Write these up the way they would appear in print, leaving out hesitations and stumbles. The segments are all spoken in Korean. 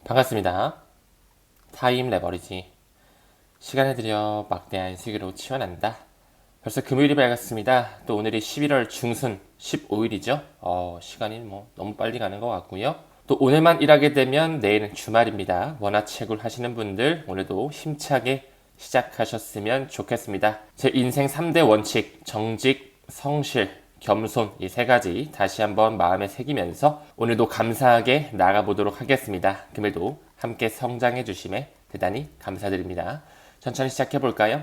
반갑습니다. 타임 레버리지. 시간을 들여 막대한 수익으로 치환한다. 벌써 금요일이 밝았습니다. 또 오늘이 11월 중순 15일이죠. 시간이 너무 빨리 가는 것 같고요. 또 오늘만 일하게 되면 내일은 주말입니다. 원화채굴 하시는 분들 오늘도 힘차게 시작하셨으면 좋겠습니다. 제 인생 3대 원칙, 정직, 성실, 겸손 이 세 가지 다시 한번 마음에 새기면서 오늘도 감사하게 나가보도록 하겠습니다. 금일도 함께 성장해 주심에 대단히 감사드립니다. 천천히 시작해 볼까요?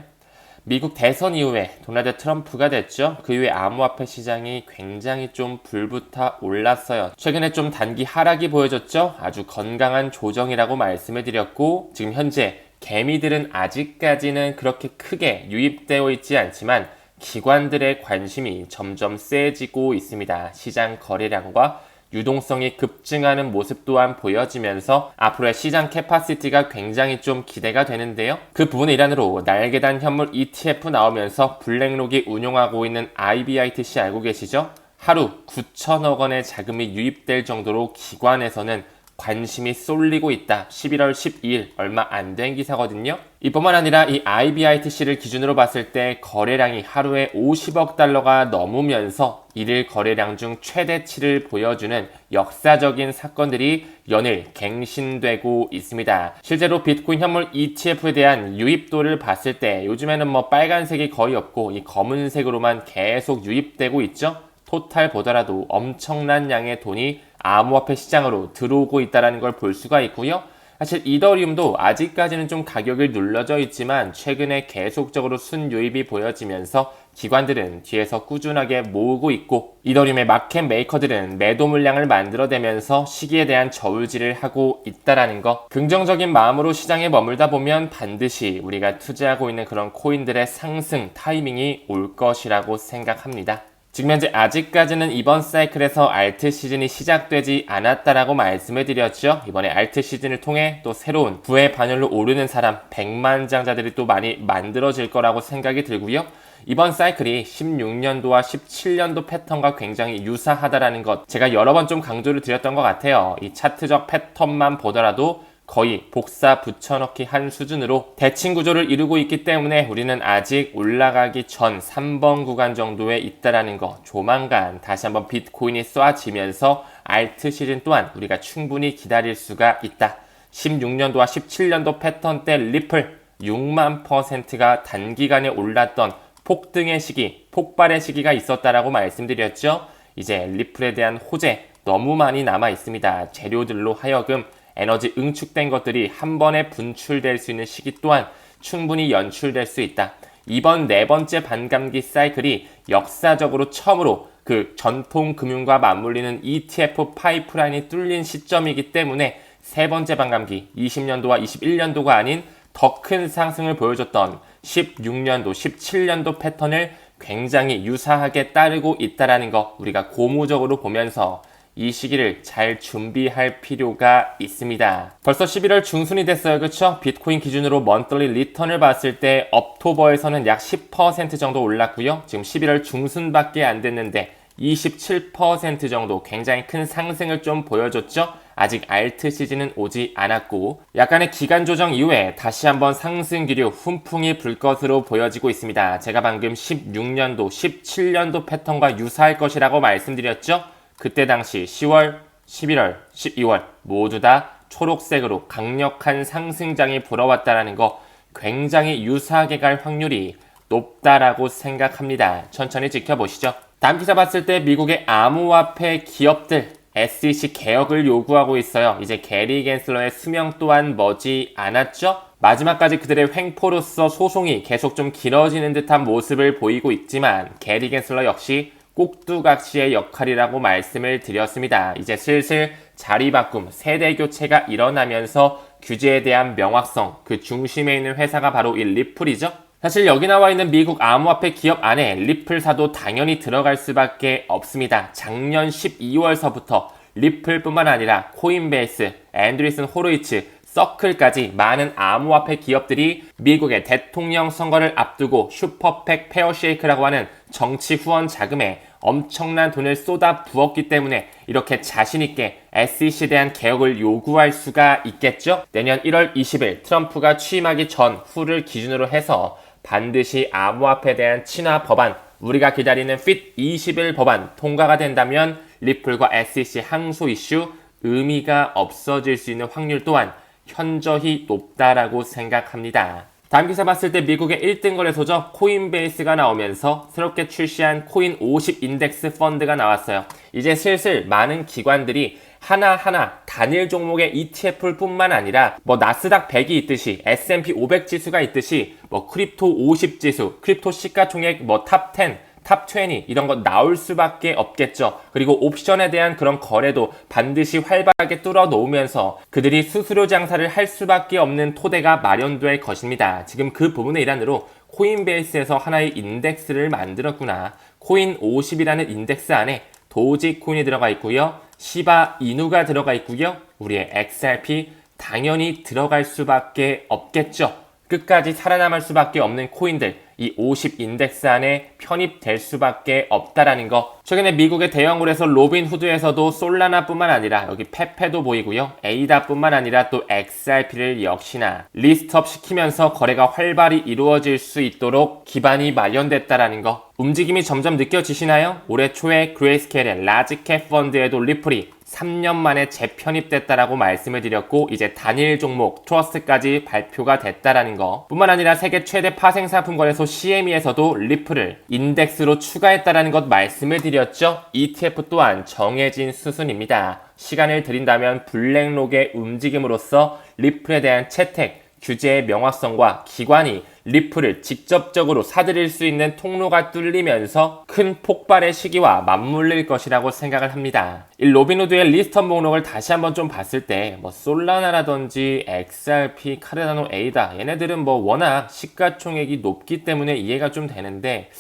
미국 대선 이후에 도널드 트럼프가 됐죠. 그 이후에 암호화폐 시장이 굉장히 좀 불붙어 올랐어요. 최근에 좀 단기 하락이 보여졌죠. 아주 건강한 조정이라고 말씀을 드렸고 지금 현재 개미들은 아직까지는 그렇게 크게 유입되어 있지 않지만 기관들의 관심이 점점 세지고 있습니다. 시장 거래량과 유동성이 급증하는 모습 또한 보여지면서 앞으로의 시장 캐파시티가 굉장히 좀 기대가 되는데요. 그 부분의 일환으로 날개단 현물 ETF 나오면서 블랙록이 운용하고 있는 IBITC 알고 계시죠? 하루 9천억 원의 자금이 유입될 정도로 기관에서는 관심이 쏠리고 있다. 11월 12일 얼마 안 된 기사거든요. 이뿐만 아니라 이 IBITC를 기준으로 봤을 때 거래량이 하루에 50억 달러가 넘으면서 일일 거래량 중 최대치를 보여주는 역사적인 사건들이 연일 갱신되고 있습니다. 실제로 비트코인 현물 ETF에 대한 유입도를 봤을 때 요즘에는 빨간색이 거의 없고 이 검은색으로만 계속 유입되고 있죠. 토탈 보더라도 엄청난 양의 돈이 암호화폐 시장으로 들어오고 있다는 걸 볼 수가 있고요. 사실 이더리움도 아직까지는 좀 가격을 눌러져 있지만 최근에 계속적으로 순유입이 보여지면서 기관들은 뒤에서 꾸준하게 모으고 있고 이더리움의 마켓 메이커들은 매도 물량을 만들어내면서 시기에 대한 저울질을 하고 있다는 거. 긍정적인 마음으로 시장에 머물다 보면 반드시 우리가 투자하고 있는 그런 코인들의 상승 타이밍이 올 것이라고 생각합니다. 지금 현재 아직까지는 이번 사이클에서 알트 시즌이 시작되지 않았다라고 말씀을 드렸죠. 이번에 알트 시즌을 통해 또 새로운 부의 반열로 오르는 사람 100만장자들이 또 많이 만들어질 거라고 생각이 들고요. 이번 사이클이 16년도와 17년도 패턴과 굉장히 유사하다라는 것 제가 여러 번 좀 강조를 드렸던 것 같아요. 이 차트적 패턴만 보더라도 거의 복사 붙여넣기 한 수준으로 대칭 구조를 이루고 있기 때문에 우리는 아직 올라가기 전 3번 구간 정도에 있다라는 거 조만간 다시 한번 비트코인이 쏴지면서 알트 시즌 또한 우리가 충분히 기다릴 수가 있다. 16년도와 17년도 패턴 때 리플 6만 %가 단기간에 올랐던 폭등의 시기, 폭발의 시기가 있었다라고 말씀드렸죠. 이제 리플에 대한 호재 너무 많이 남아 있습니다. 재료들로 하여금 에너지 응축된 것들이 한 번에 분출될 수 있는 시기 또한 충분히 연출될 수 있다. 이번 네 번째 반감기 사이클이 역사적으로 처음으로 그 전통 금융과 맞물리는 ETF 파이프라인이 뚫린 시점이기 때문에 세 번째 반감기 20년도와 21년도가 아닌 더 큰 상승을 보여줬던 16년도, 17년도 패턴을 굉장히 유사하게 따르고 있다는 거 우리가 고무적으로 보면서 이 시기를 잘 준비할 필요가 있습니다. 벌써 11월 중순이 됐어요. 그렇죠? 비트코인 기준으로 먼틀리 리턴을 봤을 때 옥토버에서는 약 10% 정도 올랐고요. 지금 11월 중순밖에 안 됐는데 27% 정도 굉장히 큰 상승을 좀 보여줬죠. 아직 알트 시즌은 오지 않았고 약간의 기간 조정 이후에 다시 한번 상승 기류 훈풍이 불 것으로 보여지고 있습니다. 제가 방금 16년도, 17년도 패턴과 유사할 것이라고 말씀드렸죠. 그때 당시 10월, 11월, 12월 모두 다 초록색으로 강력한 상승장이 불어왔다는 거 굉장히 유사하게 갈 확률이 높다라고 생각합니다. 천천히 지켜보시죠. 다음 기사 봤을 때 미국의 암호화폐 기업들 SEC 개혁을 요구하고 있어요. 이제 게리 겐슬러의 수명 또한 머지 않았죠? 마지막까지 그들의 횡포로서 소송이 계속 좀 길어지는 듯한 모습을 보이고 있지만 게리 겐슬러 역시 꼭두각시의 역할이라고 말씀을 드렸습니다. 이제 슬슬 자리바꿈, 세대교체가 일어나면서 규제에 대한 명확성, 그 중심에 있는 회사가 바로 이 리플이죠. 사실 여기 나와 있는 미국 암호화폐 기업 안에 리플사도 당연히 들어갈 수밖에 없습니다. 작년 12월서부터 리플뿐만 아니라 코인베이스, 앤드리슨 호로이츠, 서클까지 많은 암호화폐 기업들이 미국의 대통령 선거를 앞두고 슈퍼팩 페어쉐이크라고 하는 정치 후원 자금에 엄청난 돈을 쏟아 부었기 때문에 이렇게 자신있게 SEC에 대한 개혁을 요구할 수가 있겠죠? 내년 1월 20일 트럼프가 취임하기 전후를 기준으로 해서 반드시 암호화폐에 대한 친화 법안, 우리가 기다리는 FIT 21 법안 통과가 된다면 리플과 SEC 항소 이슈 의미가 없어질 수 있는 확률 또한 현저히 높다라고 생각합니다. 다음 기사 봤을 때 미국의 1등 거래소죠. 코인베이스가 나오면서 새롭게 출시한 코인 50 인덱스 펀드가 나왔어요. 이제 슬슬 많은 기관들이 하나하나 단일 종목의 ETF를 뿐만 아니라 나스닥 100이 있듯이 S&P 500 지수가 있듯이 크립토 50 지수, 크립토 시가총액 탑 10, 탑 20 이런 거 나올 수밖에 없겠죠. 그리고 옵션에 대한 그런 거래도 반드시 활발하게 뚫어 놓으면서 그들이 수수료 장사를 할 수밖에 없는 토대가 마련될 것입니다. 지금 그 부분의 일환으로 코인베이스에서 하나의 인덱스를 만들었구나. 코인 50이라는 인덱스 안에 도지코인이 들어가 있고요. 시바 이누가 들어가 있고요. 우리의 XRP 당연히 들어갈 수밖에 없겠죠. 끝까지 살아남을 수밖에 없는 코인들, 이 50 인덱스 안에 편입될 수밖에 없다라는 거. 최근에 미국의 대형거래소 로빈후드에서도 솔라나뿐만 아니라 여기 페페도 보이고요. 에이다뿐만 아니라 또 XRP를 역시나 리스트업 시키면서 거래가 활발히 이루어질 수 있도록 기반이 마련됐다라는 거. 움직임이 점점 느껴지시나요? 올해 초에 그레이스케일의 라지캡 펀드에도 리플이 3년 만에 재편입됐다라고 말씀을 드렸고 이제 단일 종목 트러스트까지 발표가 됐다라는 거. 뿐만 아니라 세계 최대 파생상품 거래소 CME에서도 리플을 인덱스로 추가했다라는 것 말씀을 드렸죠. ETF 또한 정해진 수순입니다. 시간을 들인다면 블랙록의 움직임으로써 리플에 대한 채택, 규제의 명확성과 기관이 리플을 직접적으로 사들일 수 있는 통로가 뚫리면서 큰 폭발의 시기와 맞물릴 것이라고 생각을 합니다. 이 로빈후드의 리스트업 목록을 다시 한번 좀 봤을 때 솔라나라든지 XRP, 카르다노, 에이다 얘네들은 워낙 시가총액이 높기 때문에 이해가 좀 되는데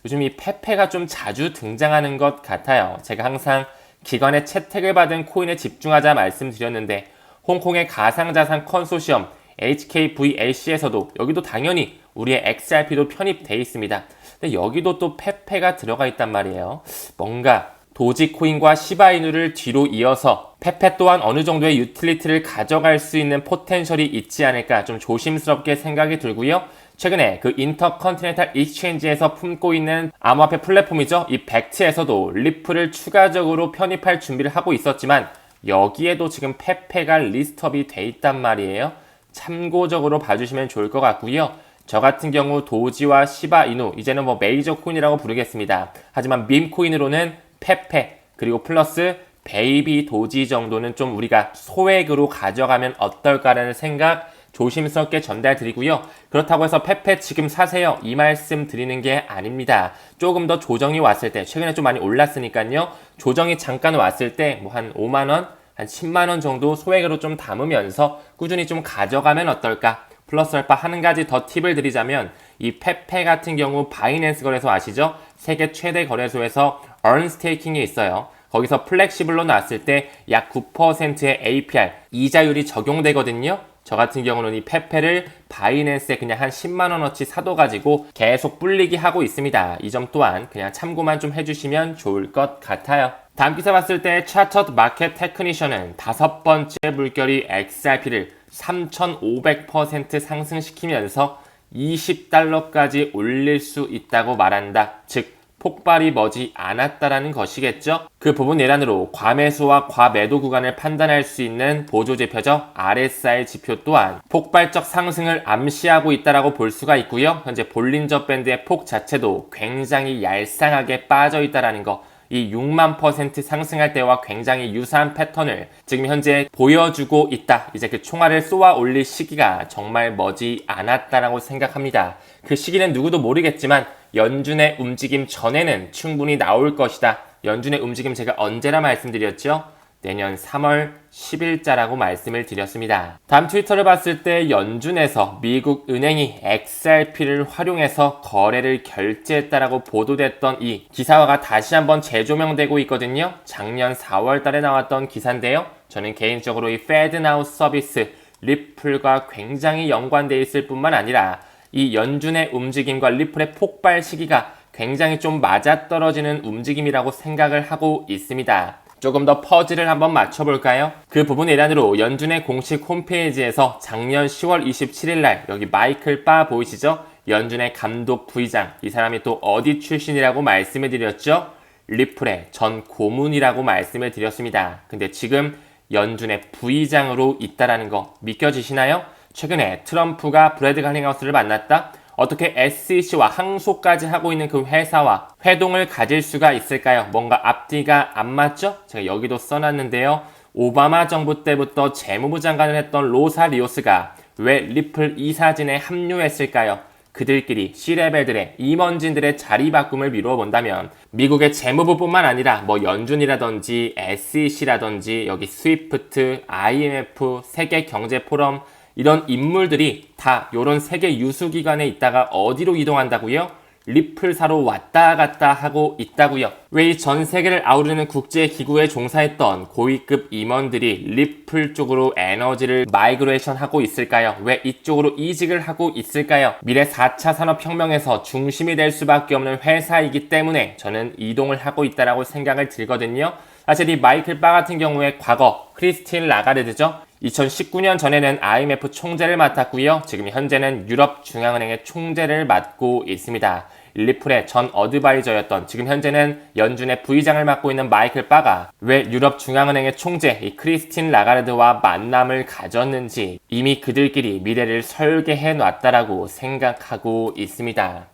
요즘 이 페페가 좀 자주 등장하는 것 같아요. 제가 항상 기관의 채택을 받은 코인에 집중하자 말씀드렸는데 홍콩의 가상자산 컨소시엄 HKVLC에서도 여기도 당연히 우리의 XRP도 편입되어 있습니다. 근데 여기도 또 페페가 들어가 있단 말이에요. 뭔가 도지코인과 시바이누를 뒤로 이어서 페페 또한 어느 정도의 유틸리티를 가져갈 수 있는 포텐셜이 있지 않을까 좀 조심스럽게 생각이 들고요. 최근에 그 인터컨티넨탈 익스체인지에서 품고 있는 암호화폐 플랫폼이죠. 이 벡트에서도 리플을 추가적으로 편입할 준비를 하고 있었지만 여기에도 지금 페페가 리스트업이 돼 있단 말이에요. 참고적으로 봐주시면 좋을 것 같고요. 저 같은 경우 도지와 시바이누 이제는 메이저 코인이라고 부르겠습니다. 하지만 밈 코인으로는 페페 그리고 플러스 베이비 도지 정도는 좀 우리가 소액으로 가져가면 어떨까라는 생각 조심스럽게 전달드리고요. 그렇다고 해서 페페 지금 사세요 이 말씀 드리는 게 아닙니다. 조금 더 조정이 왔을 때 최근에 좀 많이 올랐으니까요. 조정이 잠깐 왔을 때 한 5만원 한 10만원 정도 소액으로 좀 담으면서 꾸준히 좀 가져가면 어떨까? 플러스 알파 한 가지 더 팁을 드리자면 이 페페 같은 경우 바이낸스 거래소 아시죠? 세계 최대 거래소에서 earn staking이 있어요. 거기서 플렉시블로 나왔을 때 약 9%의 APR 이자율이 적용되거든요. 저 같은 경우는 이 페페를 바이낸스에 그냥 한 10만원어치 사둬가지고 계속 불리기 하고 있습니다. 이 점 또한 그냥 참고만 좀 해주시면 좋을 것 같아요. 다음 기사 봤을 때 차터드 마켓 테크니션은 5번째 물결이 XRP를 3,500% 상승시키면서 $20까지 올릴 수 있다고 말한다. 즉 폭발이 머지 않았다라는 것이겠죠. 그 부분 예란으로 과매수와 과매도 구간을 판단할 수 있는 보조지표죠. RSI 지표 또한 폭발적 상승을 암시하고 있다라고 볼 수가 있고요. 현재 볼린저 밴드의 폭 자체도 굉장히 얄쌍하게 빠져 있다라는 거. 이 6만% 상승할 때와 굉장히 유사한 패턴을 지금 현재 보여주고 있다. 이제 그 총알을 쏘아 올릴 시기가 정말 머지 않았다라고 생각합니다. 그 시기는 누구도 모르겠지만 연준의 움직임 전에는 충분히 나올 것이다. 연준의 움직임 제가 언제나 말씀드렸죠? 내년 3월 10일자라고 말씀을 드렸습니다. 다음 트위터를 봤을 때 연준에서 미국 은행이 XRP를 활용해서 거래를 결제했다라고 보도됐던 이 기사화가 다시 한번 재조명되고 있거든요. 작년 4월 달에 나왔던 기사인데요. 저는 개인적으로 이 FedNow 서비스 리플과 굉장히 연관되어 있을 뿐만 아니라 이 연준의 움직임과 리플의 폭발 시기가 굉장히 좀 맞아떨어지는 움직임이라고 생각을 하고 있습니다. 조금 더 퍼즐을 한번 맞춰볼까요? 그 부분의 일환으로 연준의 공식 홈페이지에서 작년 10월 27일 날 여기 마이클 바 보이시죠? 연준의 감독 부의장, 이 사람이 또 어디 출신이라고 말씀을 드렸죠? 리플의 전 고문이라고 말씀을 드렸습니다. 근데 지금 연준의 부의장으로 있다라는 거 믿겨지시나요? 최근에 트럼프가 브래드 갈링하우스를 만났다? 어떻게 SEC와 항소까지 하고 있는 그 회사와 회동을 가질 수가 있을까요? 뭔가 앞뒤가 안 맞죠? 제가 여기도 써놨는데요. 오바마 정부 때부터 재무부 장관을 했던 로사 리오스가 왜 리플 이사진에 합류했을까요? 그들끼리 C레벨들의 임원진들의 자리 바꿈을 미루어 본다면 미국의 재무부뿐만 아니라 뭐 연준이라든지 SEC라든지 여기 스위프트, IMF, 세계경제포럼 이런 인물들이 다 이런 세계 유수기관에 있다가 어디로 이동한다고요? 리플사로 왔다 갔다 하고 있다고요. 왜 이 전 세계를 아우르는 국제기구에 종사했던 고위급 임원들이 리플 쪽으로 에너지를 마이그레이션 하고 있을까요? 왜 이쪽으로 이직을 하고 있을까요? 미래 4차 산업혁명에서 중심이 될 수밖에 없는 회사이기 때문에 저는 이동을 하고 있다라고 생각을 들거든요. 사실 이 마이클 바 같은 경우에 과거 크리스틴 라가르드죠. 2019년 전에는 IMF 총재를 맡았고요. 지금 현재는 유럽중앙은행의 총재를 맡고 있습니다. 리플의 전 어드바이저였던 지금 현재는 연준의 부의장을 맡고 있는 마이클 바가 왜 유럽중앙은행의 총재 이 크리스틴 라가르드와 만남을 가졌는지 이미 그들끼리 미래를 설계해 놨다라고 생각하고 있습니다.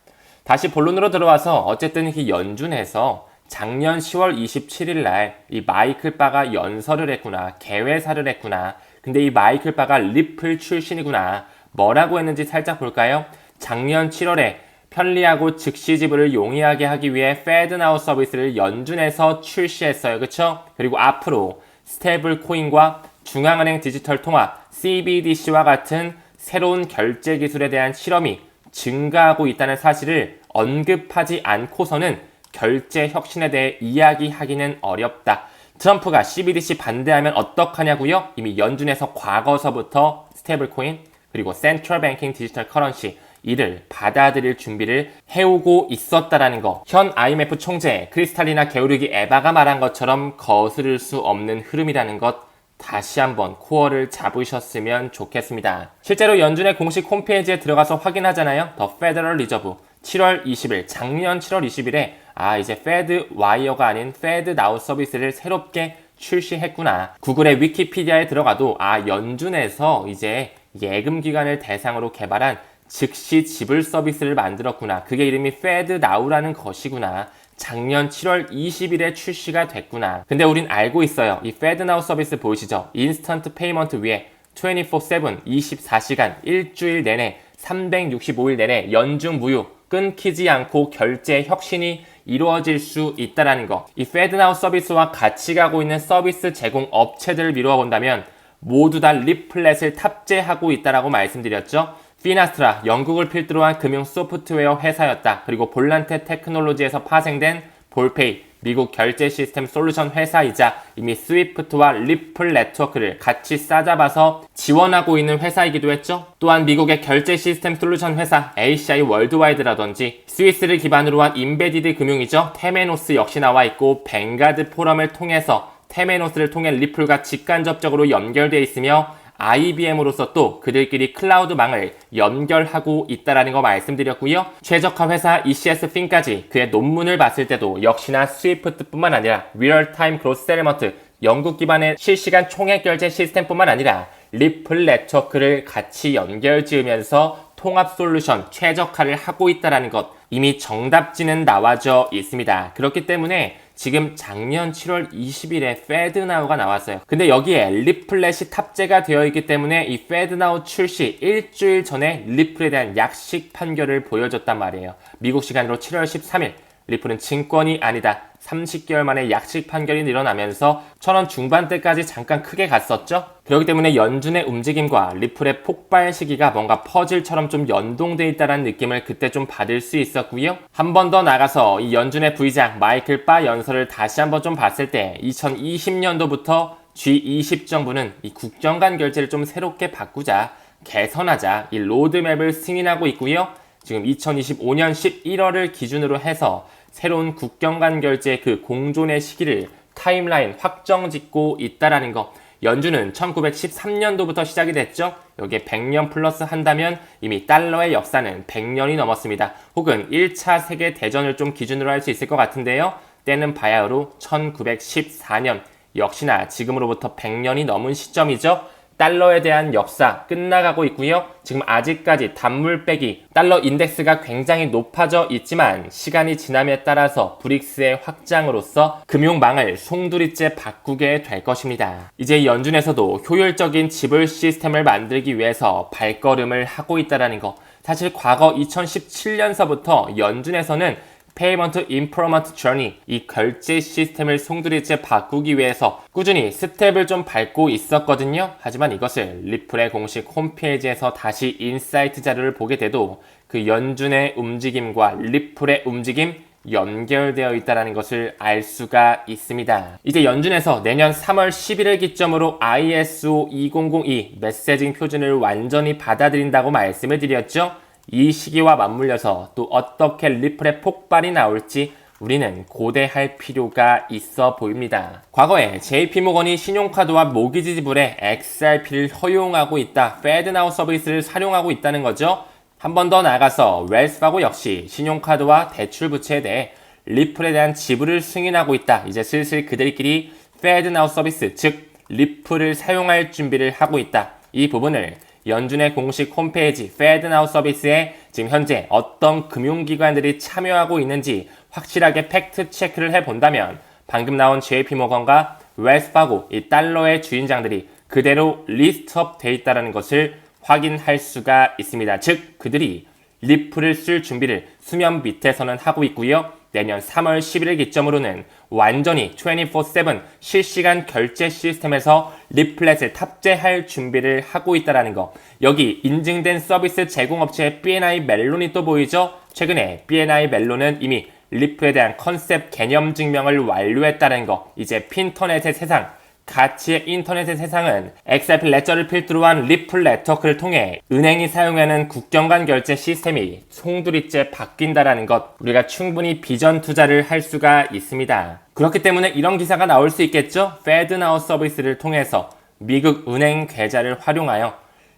다시 본론으로 들어와서 어쨌든 이 연준에서 작년 10월 27일 날 이 마이클 바가 연설을 했구나, 개회사를 했구나. 근데 이 마이클 바가 리플 출신이구나. 뭐라고 했는지 살짝 볼까요? 작년 7월에 편리하고 즉시 지불을 용이하게 하기 위해 페드나우 서비스를 연준에서 출시했어요. 그쵸? 그리고 앞으로 스테이블 코인과 중앙은행 디지털 통화 CBDC와 같은 새로운 결제 기술에 대한 실험이 증가하고 있다는 사실을 언급하지 않고서는 결제 혁신에 대해 이야기하기는 어렵다. 트럼프가 CBDC 반대하면 어떡하냐고요? 이미 연준에서 과거서부터 스테이블 코인 그리고 센트럴 뱅킹 디지털 커런시 이를 받아들일 준비를 해오고 있었다라는 거. 현 IMF 총재 크리스탈리나 게오르기 에바가 말한 것처럼 거스를 수 없는 흐름이라는 것 다시 한번 코어를 잡으셨으면 좋겠습니다. 실제로 연준의 공식 홈페이지에 들어가서 확인하잖아요. 더 페더럴 리저브 7월 20일 작년 7월 20일에 이제 페드 와이어가 아닌 페드 나우 서비스를 새롭게 출시했구나. 구글의 위키피디아에 들어가도 연준에서 이제 예금 기관을 대상으로 개발한 즉시 지불 서비스를 만들었구나. 그게 이름이 페드 나우라는 것이구나. 작년 7월 20일에 출시가 됐구나. 근데 우린 알고 있어요. 이 페드 나우 서비스 보이시죠? 인스턴트 페이먼트 위에 24/7, 24시간, 일주일 내내, 365일 내내 연중 무휴, 끊기지 않고 결제 혁신이 이루어질 수 있다는 거. 이 페드나우 서비스와 같이 가고 있는 서비스 제공 업체들을 미루어 본다면 모두 다 리플렛을 탑재하고 있다라고 말씀드렸죠. 피나스트라, 영국을 필두로 한 금융 소프트웨어 회사였다. 그리고 볼란테 테크놀로지에서 파생된 볼페이, 미국 결제 시스템 솔루션 회사이자 이미 스위프트와 리플 네트워크를 같이 싸잡아서 지원하고 있는 회사이기도 했죠. 또한 미국의 결제 시스템 솔루션 회사 ACI 월드와이드라든지 스위스를 기반으로 한 인베디드 금융이죠. 테메노스 역시 나와 있고 뱅가드 포럼을 통해서 테메노스를 통해 리플과 직간접적으로 연결되어 있으며 IBM으로서 또 그들끼리 클라우드망을 연결하고 있다는 거 말씀드렸고요. 최적화 회사 ECS-fin까지 그의 논문을 봤을 때도 역시나 스위프트뿐만 아니라 리얼타임 그로스 세틀먼트 영국 기반의 실시간 총액 결제 시스템뿐만 아니라 리플 네트워크를 같이 연결 지으면서 통합 솔루션 최적화를 하고 있다는 것 이미 정답지는 나와져 있습니다. 그렇기 때문에 지금 작년 7월 20일에 페드나우가 나왔어요. 근데 여기에 리플렛이 탑재가 되어 있기 때문에 이 페드나우 출시 일주일 전에 리플에 대한 약식 판결을 보여줬단 말이에요. 미국 시간으로 7월 13일 리플은 증권이 아니다. 30개월 만에 약식 판결이 일어나면서 1000원 중반대까지 잠깐 크게 갔었죠. 그렇기 때문에 연준의 움직임과 리플의 폭발 시기가 뭔가 퍼즐처럼 좀 연동돼 있다는 느낌을 그때 좀 받을 수 있었고요. 한 번 더 나가서 이 연준의 부의장 마이클 바 연설을 다시 한번 좀 봤을 때 2020년도부터 G20 정부는 이 국정 간 결제를 좀 새롭게 바꾸자, 개선하자 이 로드맵을 승인하고 있고요. 지금 2025년 11월을 기준으로 해서 새로운 국경 간 결제 그 공존의 시기를 타임라인 확정 짓고 있다라는 거. 연준은 1913년도부터 시작이 됐죠. 여기에 100년 플러스 한다면 이미 달러의 역사는 100년이 넘었습니다. 혹은 1차 세계대전을 좀 기준으로 할 수 있을 것 같은데요. 때는 바야흐로 1914년. 역시나 지금으로부터 100년이 넘은 시점이죠. 달러에 대한 역사 끝나가고 있고요. 지금 아직까지 단물 빼기 달러 인덱스가 굉장히 높아져 있지만 시간이 지남에 따라서 브릭스의 확장으로서 금융망을 송두리째 바꾸게 될 것입니다. 이제 연준에서도 효율적인 지불 시스템을 만들기 위해서 발걸음을 하고 있다는 거. 사실 과거 2017년서부터 연준에서는 Payment Improvement Journey, 이 결제 시스템을 송두리째 바꾸기 위해서 꾸준히 스텝을 좀 밟고 있었거든요. 하지만 이것을 리플의 공식 홈페이지에서 다시 인사이트 자료를 보게 돼도 그 연준의 움직임과 리플의 움직임 연결되어 있다는 것을 알 수가 있습니다. 이제 연준에서 내년 3월 10일을 기점으로 ISO 2002 메시징 표준을 완전히 받아들인다고 말씀을 드렸죠. 이 시기와 맞물려서 또 어떻게 리플의 폭발이 나올지 우리는 고대할 필요가 있어 보입니다. 과거에 JP모건이 신용카드와 모기지 지불에 XRP를 허용하고 있다. 페드나우 서비스를 활용하고 있다는 거죠. 한 번 더 나아가서 웰스파고 역시 신용카드와 대출 부채에 대해 리플에 대한 지불을 승인하고 있다. 이제 슬슬 그들끼리 페드나우 서비스, 즉 리플을 사용할 준비를 하고 있다. 이 부분을 연준의 공식 홈페이지 페드나우 서비스에 지금 현재 어떤 금융기관들이 참여하고 있는지 확실하게 팩트 체크를 해본다면 방금 나온 JP모건과 웰스파고 이 달러의 주인장들이 그대로 리스트업 돼 있다는 것을 확인할 수가 있습니다. 즉 그들이 리플을 쓸 준비를 수면 밑에서는 하고 있고요. 내년 3월 10일을 기점으로는 완전히 24/7 실시간 결제 시스템에서 리플렛을 탑재할 준비를 하고 있다는 거. 여기 인증된 서비스 제공업체 B&I 멜론이 또 보이죠? 최근에 B&I 멜론은 이미 리플에 대한 컨셉 개념 증명을 완료했다는 거. 이제 핀터넷의 세상, 가치의 인터넷의 세상은 XRP 레저를 필두로 한 리플 네트워크를 통해 은행이 사용하는 국경 간 결제 시스템이 송두리째 바뀐다라는 것, 우리가 충분히 비전 투자를 할 수가 있습니다. 그렇기 때문에 이런 기사가 나올 수 있겠죠? 페드나우 서비스를 통해서 미국 은행 계좌를 활용하여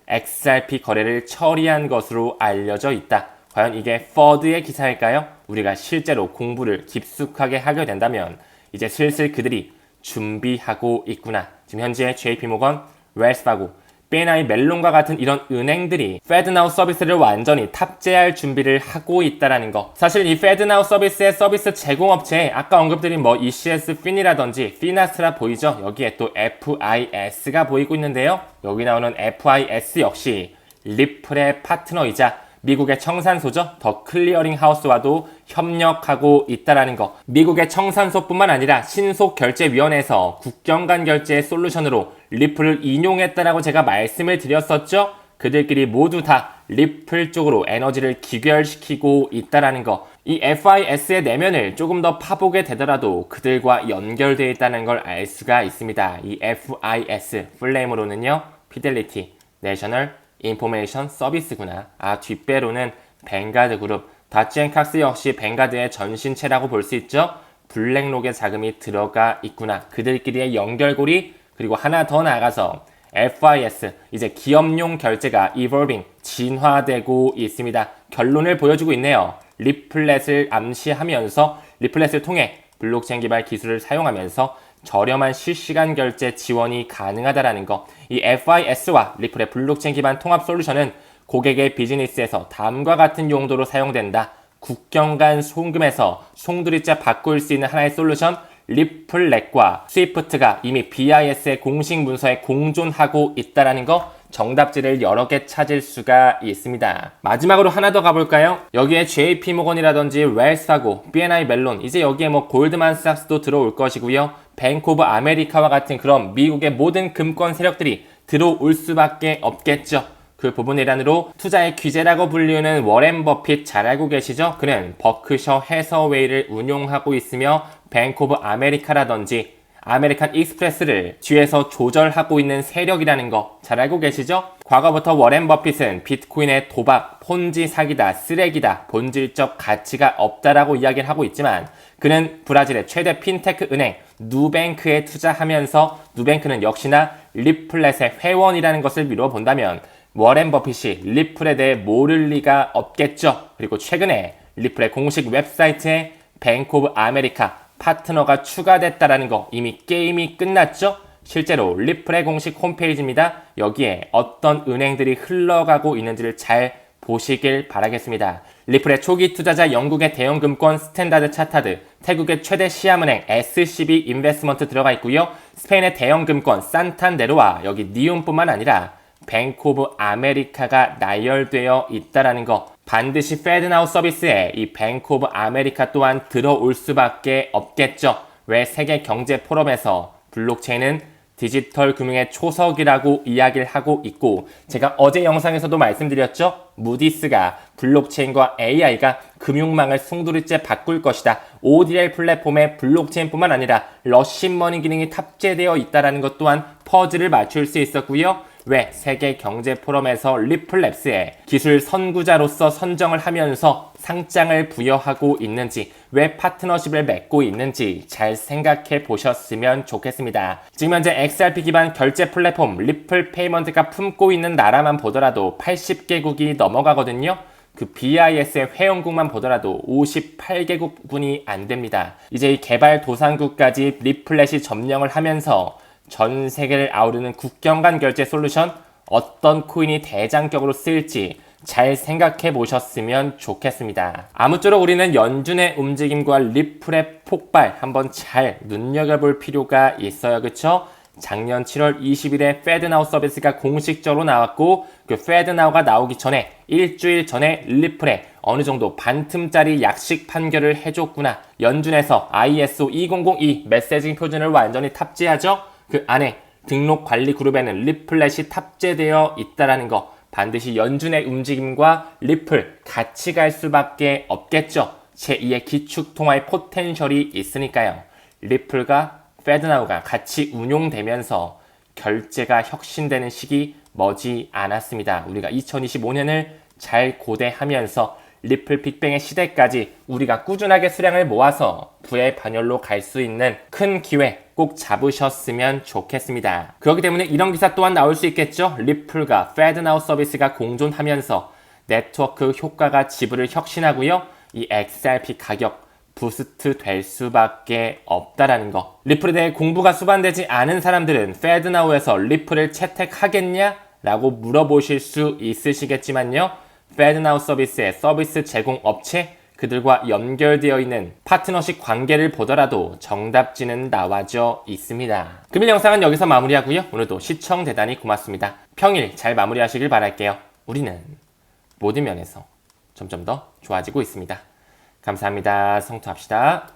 XRP 거래를 처리한 것으로 알려져 있다. 과연 이게 퍼드의 기사일까요? 우리가 실제로 공부를 깊숙하게 하게 된다면 이제 슬슬 그들이 준비하고 있구나. 지금 현재 JP모건, 웰스파고, B&I 멜론과 같은 이런 은행들이 페드나우 서비스를 완전히 탑재할 준비를 하고 있다는 거. 사실 이 페드나우 서비스의 서비스 제공업체에 아까 언급드린 ECS 핀이라든지 피나스라 보이죠? 여기에 또 FIS가 보이고 있는데요. 여기 나오는 FIS 역시 리플의 파트너이자 미국의 청산소죠. 더 클리어링 하우스와도 협력하고 있다라는 거. 미국의 청산소뿐만 아니라 신속결제위원회에서 국경 간 결제 솔루션으로 리플을 인용했다라고 제가 말씀을 드렸었죠. 그들끼리 모두 다 리플 쪽으로 에너지를 기결시키고 있다라는 거. 이 FIS의 내면을 조금 더 파보게 되더라도 그들과 연결되어 있다는 걸 알 수가 있습니다. 이 FIS 플레임으로는요, 피델리티, 내셔널 인포메이션 서비스구나. 뒷배로는 뱅가드 그룹, 다치앤칵스 역시 뱅가드의 전신체라고 볼 수 있죠. 블랙록의 자금이 들어가 있구나. 그들끼리의 연결고리, 그리고 하나 더 나아가서 FIS, 이제 기업용 결제가 evolving, 진화되고 있습니다. 결론을 보여주고 있네요. 리플렛을 암시하면서 리플렛을 통해 블록체인 기반 기술을 사용하면서 저렴한 실시간 결제 지원이 가능하다라는 거. 이 FIS와 리플의 블록체인 기반 통합 솔루션은 고객의 비즈니스에서 다음과 같은 용도로 사용된다. 국경 간 송금에서 송두리째 바꿀 수 있는 하나의 솔루션, 리플렛과 스위프트가 이미 BIS의 공식 문서에 공존하고 있다라는 거. 정답지를 여러 개 찾을 수가 있습니다. 마지막으로 하나 더 가볼까요? 여기에 JP모건이라든지 웰스파고, B&I 멜론, 이제 여기에 골드만삭스도 들어올 것이고요. 뱅크 오브 아메리카와 같은 그런 미국의 모든 금권 세력들이 들어올 수밖에 없겠죠. 그 부분 일환으로 투자의 귀재라고 불리우는 워렌 버핏 잘 알고 계시죠? 그는 버크셔 해서웨이를 운용하고 있으며 뱅크 오브 아메리카라든지 아메리칸 익스프레스를 뒤에서 조절하고 있는 세력이라는 거 잘 알고 계시죠? 과거부터 워렌 버핏은 비트코인의 도박, 폰지 사기다, 쓰레기다, 본질적 가치가 없다라고 이야기를 하고 있지만 그는 브라질의 최대 핀테크 은행 누뱅크에 투자하면서 누뱅크는 역시나 리플렛의 회원이라는 것을 미루어 본다면 워렌 버핏이 리플에 대해 모를 리가 없겠죠. 그리고 최근에 리플의 공식 웹사이트에 뱅크 오브 아메리카 파트너가 추가됐다라는 거 이미 게임이 끝났죠? 실제로 리플의 공식 홈페이지입니다. 여기에 어떤 은행들이 흘러가고 있는지를 잘 보시길 바라겠습니다. 리플의 초기 투자자 영국의 대형 금권 스탠다드 차타드, 태국의 최대 시암은행 SCB 인베스먼트 들어가 있고요. 스페인의 대형 금권 산탄데르와 여기 니움뿐만 아니라 뱅크 오브 아메리카가 나열되어 있다라는 거 반드시 페드나우 서비스에 이 뱅크 오브 아메리카 또한 들어올 수밖에 없겠죠. 왜 세계 경제 포럼에서 블록체인은 디지털 금융의 초석이라고 이야기를 하고 있고 제가 어제 영상에서도 말씀드렸죠. 무디스가 블록체인과 AI가 금융망을 송두리째 바꿀 것이다. ODL 플랫폼에 블록체인뿐만 아니라 러시머니 기능이 탑재되어 있다는 것 또한 퍼즐을 맞출 수 있었고요. 왜 세계 경제 포럼에서 리플랩스에 기술 선구자로서 선정을 하면서 상장을 부여하고 있는지, 왜 파트너십을 맺고 있는지 잘 생각해 보셨으면 좋겠습니다. 지금 현재 XRP 기반 결제 플랫폼 리플 페이먼트가 품고 있는 나라만 보더라도 80개국이 넘어가거든요. 그 BIS의 회원국만 보더라도 58개국분이 안 됩니다. 이제 이 개발도상국까지 리플렛이 점령을 하면서 전 세계를 아우르는 국경 간 결제 솔루션 어떤 코인이 대장격으로 쓰일지 잘 생각해 보셨으면 좋겠습니다. 아무쪼록 우리는 연준의 움직임과 리플의 폭발 한번 잘 눈여겨볼 필요가 있어요. 그쵸? 작년 7월 20일에 페드나우 서비스가 공식적으로 나왔고 그 페드나우가 나오기 전에 일주일 전에 리플에 어느 정도 반틈짜리 약식 판결을 해줬구나. 연준에서 ISO 2002 메시징 표준을 완전히 탑재하죠. 그 안에 등록 관리 그룹에는 리플렛이 탑재되어 있다는 거 반드시 연준의 움직임과 리플 같이 갈 수밖에 없겠죠. 제2의 기축통화의 포텐셜이 있으니까요. 리플과 페드나우가 같이 운용되면서 결제가 혁신되는 시기 머지 않았습니다. 우리가 2025년을 잘 고대하면서 리플 빅뱅의 시대까지 우리가 꾸준하게 수량을 모아서 부의 반열로 갈 수 있는 큰 기회 꼭 잡으셨으면 좋겠습니다. 그렇기 때문에 이런 기사 또한 나올 수 있겠죠. 리플과 페드나우 서비스가 공존하면서 네트워크 효과가 지불을 혁신하고요. 이 XRP 가격 부스트 될 수밖에 없다라는 거. 리플에 대해 공부가 수반되지 않은 사람들은 페드나우에서 리플을 채택하겠냐? 라고 물어보실 수 있으시겠지만요. 페드나우 서비스의 서비스 제공 업체, 그들과 연결되어 있는 파트너십 관계를 보더라도 정답지는 나와져 있습니다. 금일 영상은 여기서 마무리하고요. 오늘도 시청 대단히 고맙습니다. 평일 잘 마무리하시길 바랄게요. 우리는 모든 면에서 점점 더 좋아지고 있습니다. 감사합니다. 성투합시다.